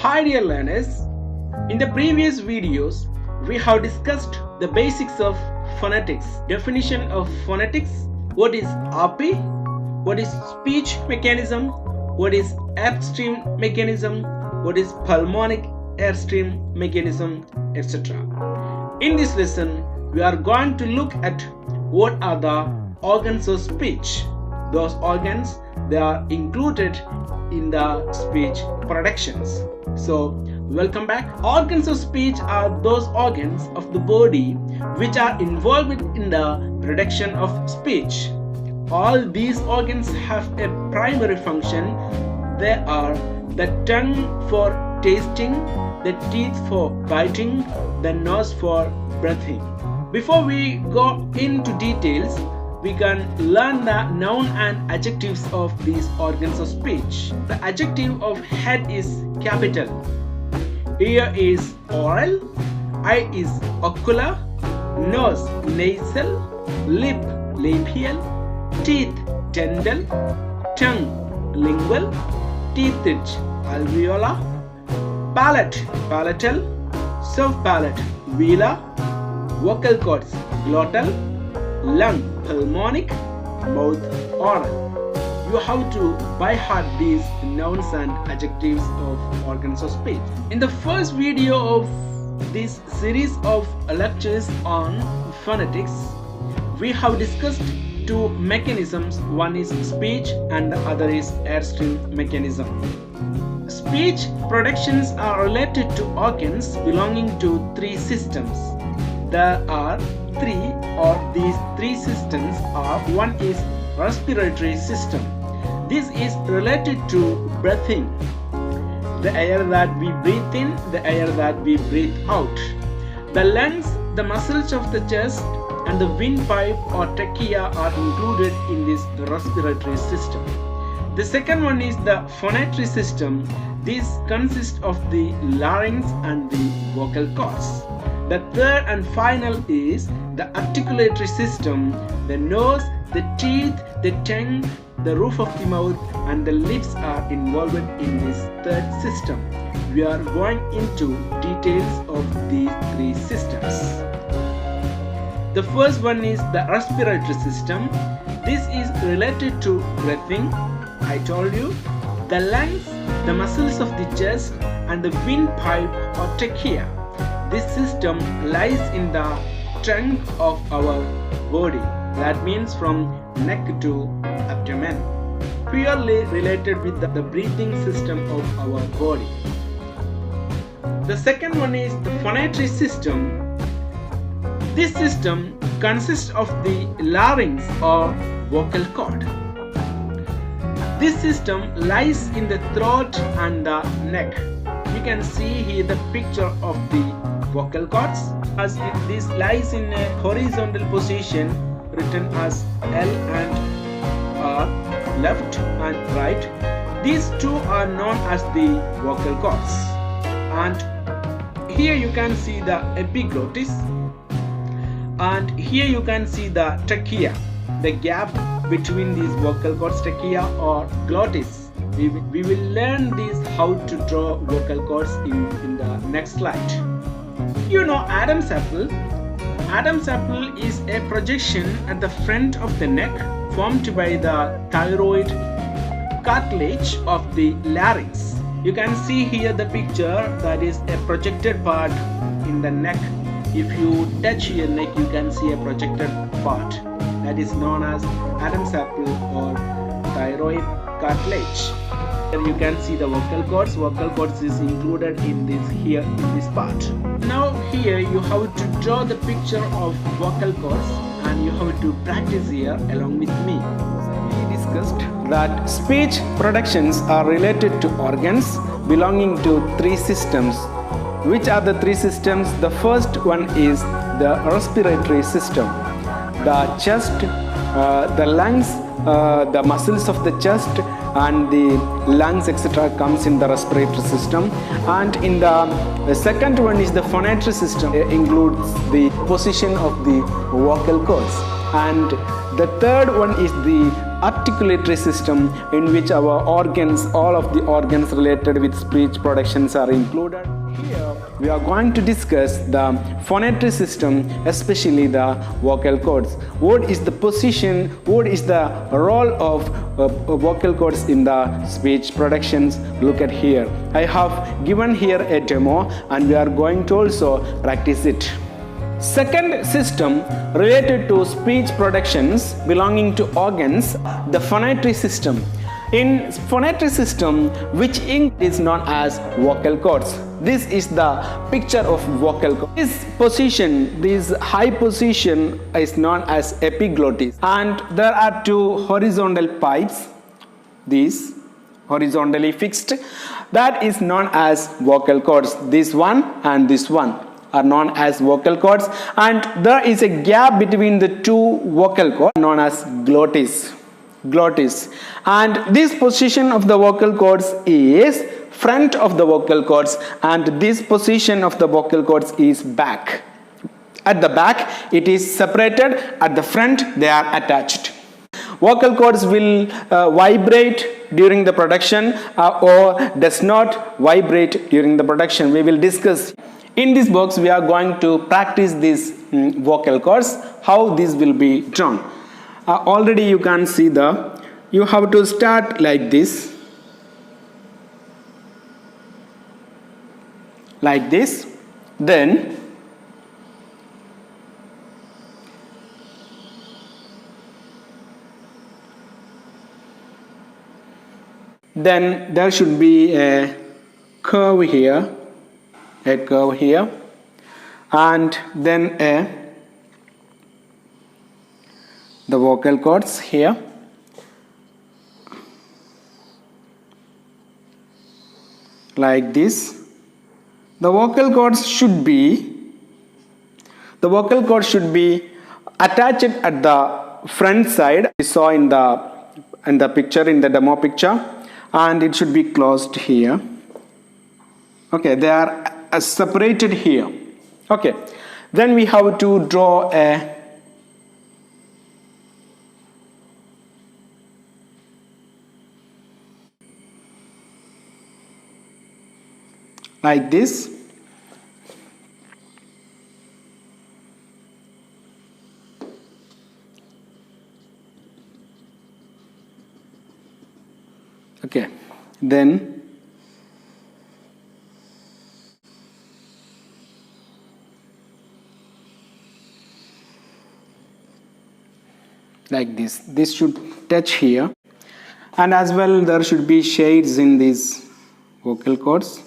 Hi dear learners, in the previous videos we have discussed the basics of phonetics, definition of phonetics, what is RP, what is speech mechanism, what is airstream mechanism, what is pulmonic airstream mechanism, etc. In this lesson we are going to look at what are the organs of speech. Those organs, they are included in the speech productions. So welcome back. Organs of speech are those organs of the body which are involved in the production of speech. All these organs have a primary function. They are the tongue for tasting, the teeth for biting, the nose for breathing. Before we go into details, we can learn the noun and adjectives of these organs of speech. The adjective of head is capital, ear is oral, eye is ocular, nose nasal, lip labial, teeth dental, tongue lingual, teeth alveolar, palate palatal, soft palate velar, vocal cords glottal, lung pulmonic, mouth oral. You have to by heart these nouns and adjectives of organs of speech. In the first video of this series of lectures on phonetics, we have discussed two mechanisms. One is speech and the other is airstream mechanism. Speech productions are related to organs belonging to three systems. There are three, or these three systems are: one is respiratory system. This is related to breathing, the air that we breathe in, the air that we breathe out. The lungs, the muscles of the chest, and the windpipe or trachea are included in this respiratory system. The second one is the phonatory system. This consists of the larynx and the vocal cords. The third and final is the articulatory system. The nose, the teeth, the tongue, the roof of the mouth, and the lips are involved in this third system. We are going into details of these three systems. The first one is the respiratory system. This is related to breathing. I told you, the lungs, the muscles of the chest, and the windpipe or trachea. This system lies in the trunk of our body. That means from neck to abdomen. Purely related with the breathing system of our body. The second one is the phonatory system. This system consists of the larynx or vocal cord. This system lies in the throat and the neck. You can see here the picture of the vocal cords, as this lies in a horizontal position, written as L and R, left and right. These two are known as the vocal cords. And here you can see the epiglottis, and here you can see the trachea, the gap between these vocal cords, trachea or glottis. We will learn this how to draw vocal cords in the next slide. You know Adam's apple. Adam's apple is a projection at the front of the neck formed by the thyroid cartilage of the larynx. You can see here the picture, that is a projected part in the neck. If you touch your neck, you can see a projected part. That is known as Adam's apple or thyroid cartilage. Here you can see the vocal cords. Vocal cords is included in this part. Now here you have to draw the picture of vocal cords, and you have to practice here along with me. We discussed that speech productions are related to organs belonging to three systems. Which are the three systems? The first one is the respiratory system. The chest, the lungs, the muscles of the chest and the lungs, etc. comes in the respiratory system. And in the second one is the phonatory system. It includes the position of the vocal cords. And the third one is the articulatory system, in which our organs, all of the organs related with speech productions are included. Here we are going to discuss the phonetics system, especially the vocal cords. What is the position, what is the role of vocal cords in the speech productions? Look at here. I have given here a demo and we are going to also practice it. Second system related to speech productions belonging to organs, the phonetics system. In phonetics system, which ink is known as vocal cords. This is the picture of vocal cords. This position, this high position is known as epiglottis, and there are two horizontal pipes, these horizontally fixed, that is known as vocal cords. This one and this one are known as vocal cords, and there is a gap between the two vocal cords known as glottis. And this position of the vocal cords is front of the vocal cords, and this position of the vocal cords is back. At the back it is separated, at the front they are attached. Vocal cords will vibrate during the production or does not vibrate during the production. We will discuss. In this box we are going to practice these vocal cords, how this will be drawn. Already you can see you have to start like this, then there should be a curve here, and then the vocal cords here, like this. The vocal cords should be attached at the front side. We saw in the picture, in the demo picture, and it should be closed here. Okay, they are separated here. Okay, then we have to draw a like this. Okay, then like this should touch here, and as well there should be shades in these vocal cords,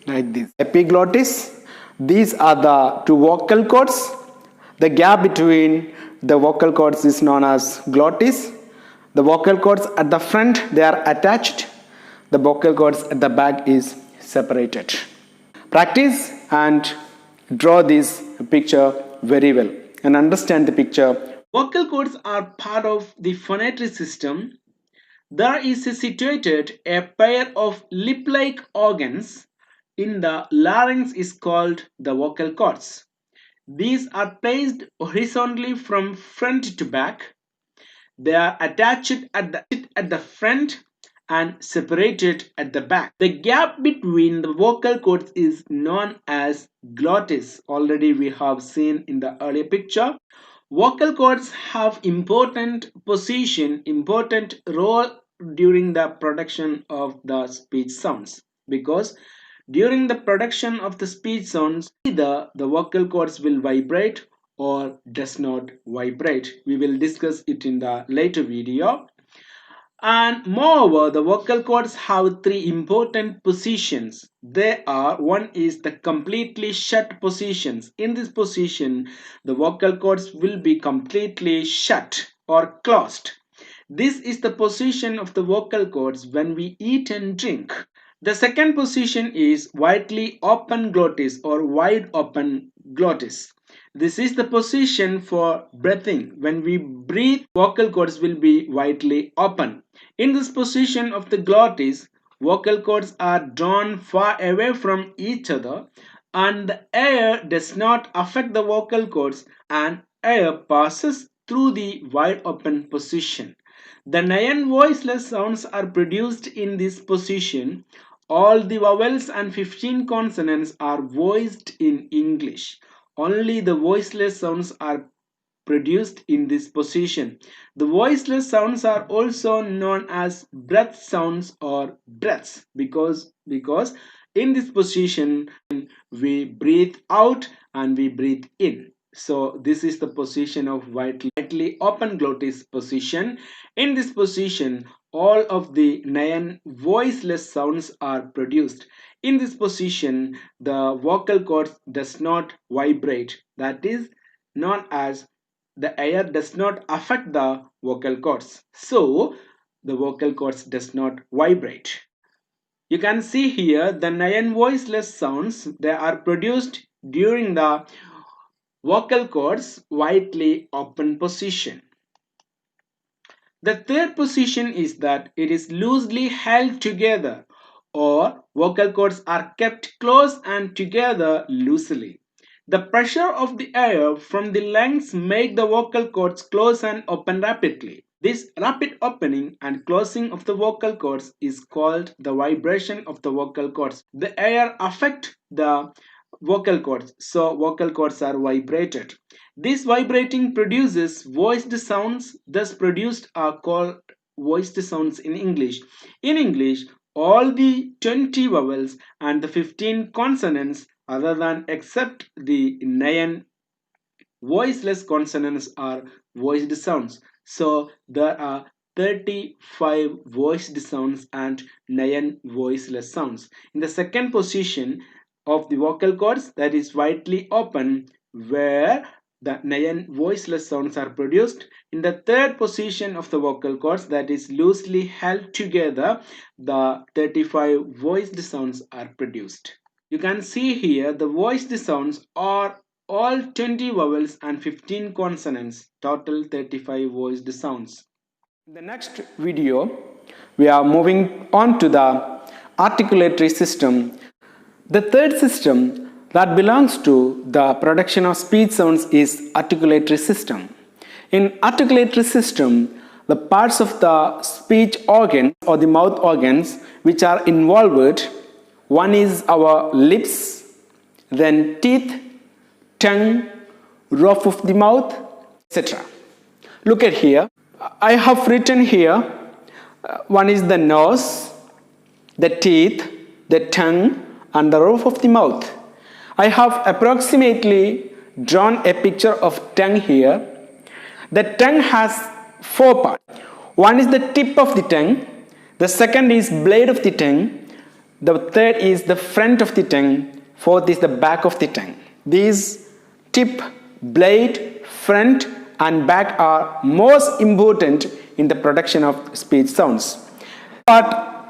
like this. Epiglottis, these are the two vocal cords. The gap between the vocal cords is known as glottis. The vocal cords at the front, they are attached. The vocal cords at the back is separated. Practice and draw this picture very well and understand the picture. Vocal cords are part of the phonetics system. There is situated a pair of lip-like organs in the larynx is called the vocal cords. These are placed horizontally from front to back. They are attached at the front and separated at the back. The gap between the vocal cords is known as glottis. Already we have seen in the earlier picture. Vocal cords have important position, important role during the production of the speech sounds, because during the production of the speech sounds, either the vocal cords will vibrate or does not vibrate. We will discuss it in the later video. And moreover, the vocal cords have three important positions. They are, one is the completely shut positions. In this position, the vocal cords will be completely shut or closed. This is the position of the vocal cords when we eat and drink. The second position is widely open glottis or wide open glottis. This is the position for breathing. When we breathe, vocal cords will be widely open. In this position of the glottis, vocal cords are drawn far away from each other, and the air does not affect the vocal cords, and air passes through the wide open position. The 9 voiceless sounds are produced in this position. All the vowels and 15 consonants are voiced in English. Only the voiceless sounds are produced in this position. The voiceless sounds are also known as breath sounds or breaths because in this position we breathe out and we breathe in. So this is the position of widely open glottis position. In this position, all of the 9 voiceless sounds are produced. In this position, the vocal cords does not vibrate. That is known as the air does not affect the vocal cords. So the vocal cords does not vibrate. You can see here the 9 voiceless sounds, they are produced during the vocal cords widely open position. The third position is that it is loosely held together, or vocal cords are kept close and together loosely. The pressure of the air from the lungs make the vocal cords close and open rapidly. This rapid opening and closing of the vocal cords is called the vibration of the vocal cords. The air affects the vocal cords, so vocal cords are vibrated. This vibrating produces voiced sounds, thus produced are called voiced sounds in English. In English, all the 20 vowels and the 15 consonants other than except the 9 voiceless consonants are voiced sounds. So there are 35 voiced sounds and 9 voiceless sounds. In the second position of the vocal cords, that is widely open, where the 9 voiceless sounds are produced. In the third position of the vocal cords, that is loosely held together, the 35 voiced sounds are produced. You can see here the voiced sounds are all 20 vowels and 15 consonants, total 35 voiced sounds. In the next video, we are moving on to the articulatory system. The third system that belongs to the production of speech sounds is articulatory system. In articulatory system, the parts of the speech organ or the mouth organs which are involved, one is our lips, then teeth, tongue, roof of the mouth, etc. Look at here. I have written here, one is the nose, the teeth, the tongue, and the roof of the mouth. I have approximately drawn a picture of tongue here. The tongue has 4 parts. One is the tip of the tongue, the second is blade of the tongue, the third is the front of the tongue, fourth is the back of the tongue. These tip, blade, front and back are most important in the production of speech sounds.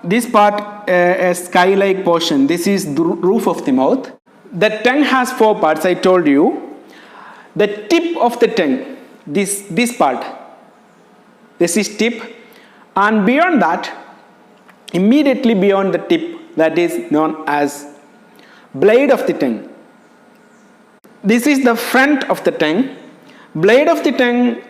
This part, a sky-like portion, this is the roof of the mouth. The tongue has 4 parts, I told you. The tip of the tongue, this part, this is tip, and beyond that, immediately beyond the tip, that is known as blade of the tongue. This is the front of the tongue. Blade of the tongue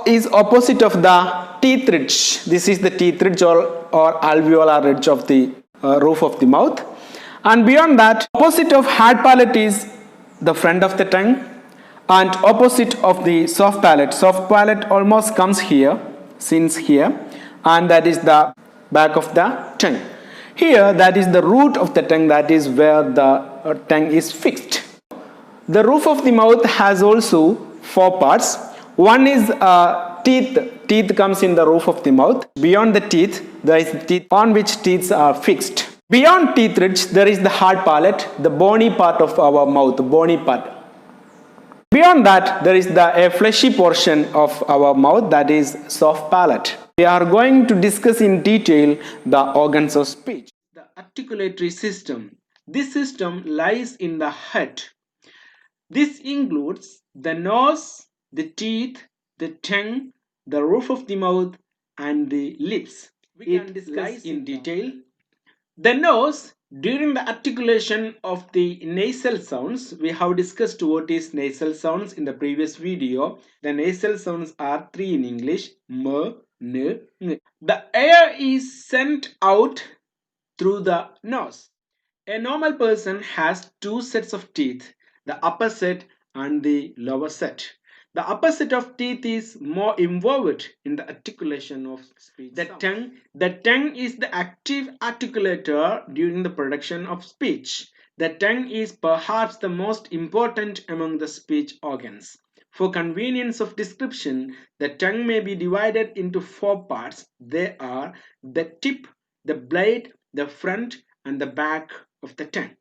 is opposite of the teeth ridge. This is the teeth ridge or alveolar ridge of the roof of the mouth. And beyond that, opposite of hard palate is the front of the tongue, and opposite of the soft palate. Soft palate almost comes here, since here, and that is the back of the tongue. Here, that is the root of the tongue, that is where the tongue is fixed. The roof of the mouth has also 4 parts. One is teeth. Teeth comes in the roof of the mouth. Beyond the teeth, there is teeth on which teeth are fixed. Beyond teeth ridge, there is the hard palate, the bony part of our mouth, the bony part. Beyond that, there is a fleshy portion of our mouth, that is soft palate. We are going to discuss in detail the organs of speech. The articulatory system. This system lies in the head. This includes the nose, the teeth, the tongue, the roof of the mouth, and the lips. We can discuss in detail. The nose During the articulation of the nasal sounds, we have discussed what is nasal sounds in the previous video. The nasal sounds are three in English: m, n, ng. The air is sent out through the nose. A normal person has two sets of teeth, the upper set and the lower set. The upper set of teeth is more involved in the articulation of speech. The tongue is the active articulator during the production of speech. The tongue is perhaps the most important among the speech organs. For convenience of description, the tongue may be divided into four parts. They are the tip, the blade, the front, and the back of the tongue.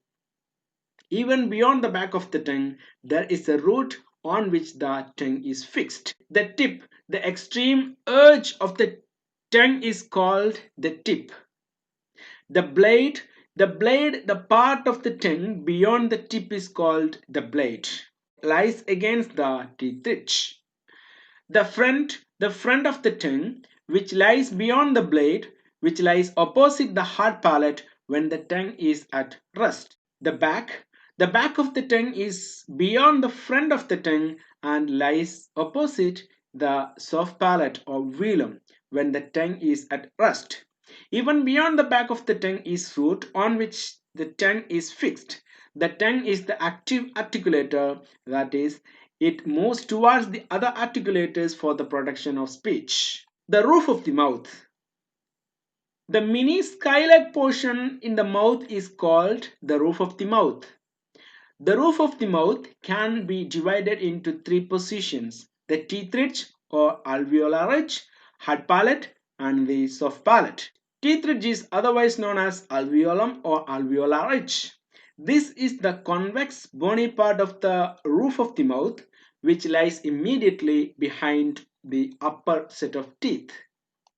Even beyond the back of the tongue, there is a root on which the tongue is fixed. The tip, the extreme edge of the tongue is called the tip. The part of the tongue beyond the tip is called the blade. Lies against the teeth ridge. The front of the tongue, which lies beyond the blade, which lies opposite the hard palate when the tongue is at rest. The back of the tongue is beyond the front of the tongue and lies opposite the soft palate or velum when the tongue is at rest. Even beyond the back of the tongue is root on which the tongue is fixed. The tongue is the active articulator, that is, it moves towards the other articulators for the production of speech. The roof of the mouth. The mini sky-like portion in the mouth is called the roof of the mouth. The roof of the mouth can be divided into three positions: the teeth ridge or alveolar ridge, hard palate, and the soft palate. Teeth ridge is otherwise known as alveolum or alveolar ridge. This is the convex bony part of the roof of the mouth which lies immediately behind the upper set of teeth.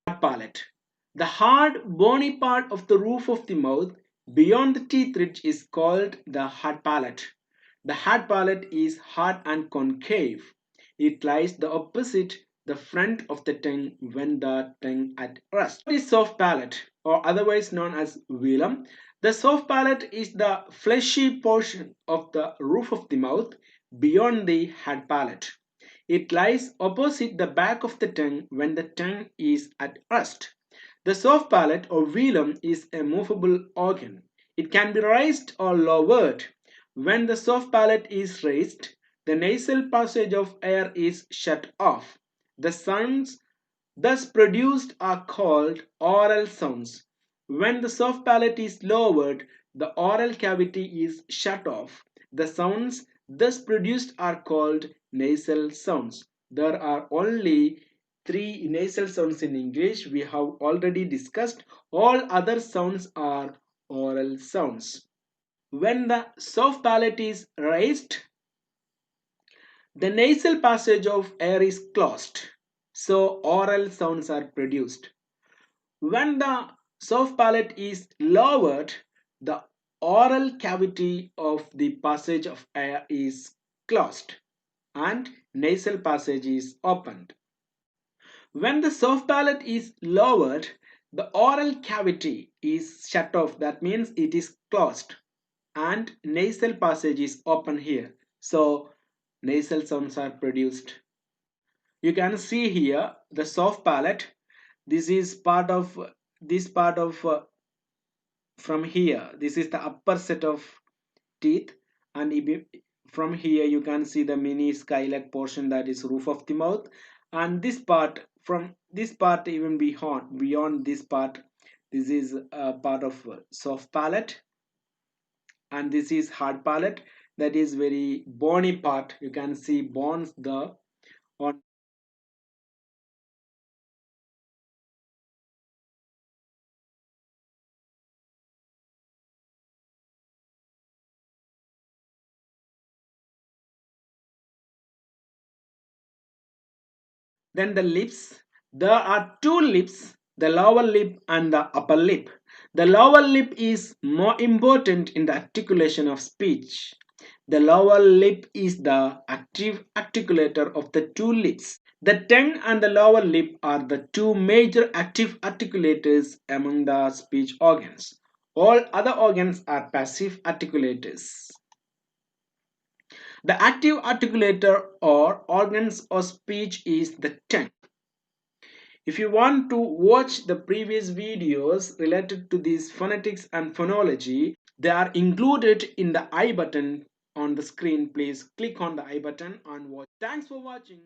Hard palate. The hard bony part of the roof of the mouth beyond the teeth ridge is called the hard palate. The hard palate is hard and concave. It lies the opposite the front of the tongue when the tongue at rest. What is soft palate or otherwise known as velum? The soft palate is the fleshy portion of the roof of the mouth beyond the hard palate. It lies opposite the back of the tongue when the tongue is at rest. The soft palate or velum is a movable organ. It can be raised or lowered. When the soft palate is raised, the nasal passage of air is shut off. The sounds thus produced are called oral sounds. When the soft palate is lowered, the oral cavity is shut off. The sounds thus produced are called nasal sounds. There are only three nasal sounds in English. We have already discussed. All other sounds are oral sounds. When the soft palate is raised, the nasal passage of air is closed, so oral sounds are produced. When the soft palate is lowered, the oral cavity of the passage of air is closed and nasal passage is opened. When the soft palate is lowered, the oral cavity is shut off. That means it is closed and nasal passage is open here. So nasal sounds are produced. You can see here the soft palate. This is part of from here. This is the upper set of teeth, and from here you can see the mini sky-like portion, that is roof of the mouth, and this part, from this part even beyond this part, this is a part of soft palate, and this is hard palate, that is very bony part. You can see bones the on. Then the lips. There are two lips, the lower lip and the upper lip. The lower lip is more important in the articulation of speech. The lower lip is the active articulator of the two lips. The tongue and the lower lip are the two major active articulators among the speech organs. All other organs are passive articulators. The active articulator or organs of speech is the tongue. If you want to watch the previous videos related to these phonetics and phonology, they are included in the I button on the screen. Please click on the I button and watch. Thanks for watching.